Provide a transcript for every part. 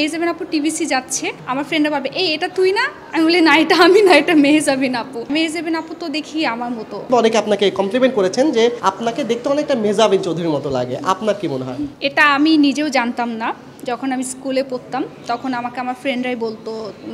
মেহজাবিন আপু টিভিসি যাচ্ছে, আমার ফ্রেন্ডরা ভাবে এই এটা তুই না, আমি বলি না এটা আমি না, এটা মেহজাবিন আপু। মেহজাবিন আপু তো দেখি আমার মতো। অনেকে আপনাকে কমপ্লিমেন্ট করেছেন যে আপনাকে দেখতে অনেকটা মেহজাবিন চৌধুরীর মতো লাগে, আপনার কি মনে হয়? এটা আমি নিজেও জানতাম না। যখন আমি স্কুলে পড়তাম তখন আমাকে আমার ফ্রেন্ডরাই বলতো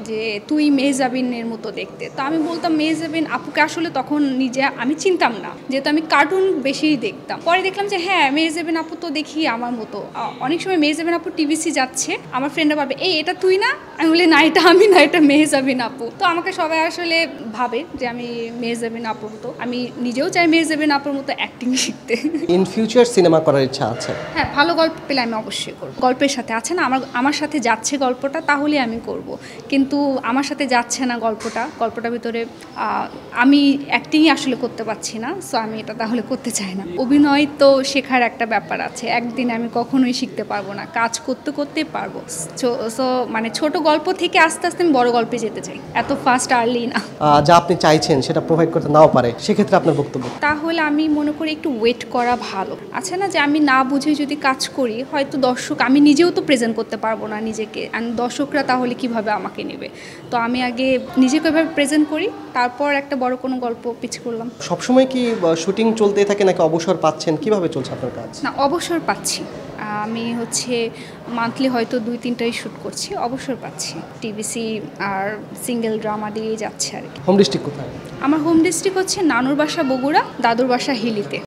যে তুই মেহজাবিনের মতো দেখতে। তো আমি বলতাম মেহজাবিন আপুকে আসলে তখন নিজে আমি চিনতাম না, যেহেতু আমি কার্টুন বেশি দেখতাম। পরে দেখলাম যে হ্যাঁ মেহজাবিন আপু তো দেখি আমার মতো। অনেক সময় মেহজাবিন আপু টিভিসি যাচ্ছে, আমার ফ্রেন্ডরা ভাবে এই এটা তুই না, আমি বলি না এটা আমি না, এটা মেহজাবিন আপু। তো আমাকে সবাই আসলে ভাবে যে আমি মেহজাবিন আপুর মতো। আমি নিজেও চাই মেহজাবিন আপুর মতো অ্যাক্টিং শিখতে। ইন ফিউচার সিনেমা করার ইচ্ছা আছে? হ্যাঁ, ভালো গল্প পেলে আমি অবশ্যই করব। গল্পের সাথে আছে না আমার সাথে যাচ্ছে গল্পটা, তাহলে আমি করব। কিন্তু আমার সাথে যাচ্ছে না গল্পটার ভিতরে আমি অ্যাক্টিংই আসলে করতে পারছি না, সো আমি এটা তাহলে করতে চাই না। অভিনয় তো শেখার একটা ব্যাপার আছে, একদিন আমি কখনোই শিখতে পারবো না, কাজ করতে করতে পারবো। সো মানে ছোট গল্প থেকে আস্তে আস্তে আমি বড় গল্পে যেতে চাই, এত ফাস্ট আর্লি না। যা আপনি চাইছেন সেটা প্রোভাইড করতে নাও পারে, সেক্ষেত্রে আপনার বক্তব্য? তাহলে আমি মনে করি একটু ওয়েট করা ভালো। আছে না যে আমি না বুঝে যদি কাজ করি, হয়তো দর্শক, আমি নিজেও তো প্রেজেন্ট করতে পারবো না নিজেকে, আর দর্শকরা তাহলে কিভাবে আমাকে নেবে। তো আমি আগে নিজেকে এভাবে প্রেজেন্ট করি, তারপর একটা বড় কোনো গল্প পিচ করলাম। সবসময় কি শুটিং চলতেই থাকে নাকি অবসর পাচ্ছেন, কিভাবে চলছে আপনার কাজ? না, অবসর পাচ্ছি। আমি মান্থলি হয়তো 2-3টাই শ্যুট করছি, অবসর পাচ্ছি। টিভিসি আর সিঙ্গেল ড্রামা দিয়েই যাচ্ছে আর কি। হোম ডিস্ট্রিক্ট কোথায়? আমার হোম ডিস্ট্রিক্ট হচ্ছে নানুর বাসা বগুড়া, দাদুর বাসা হিলিতে।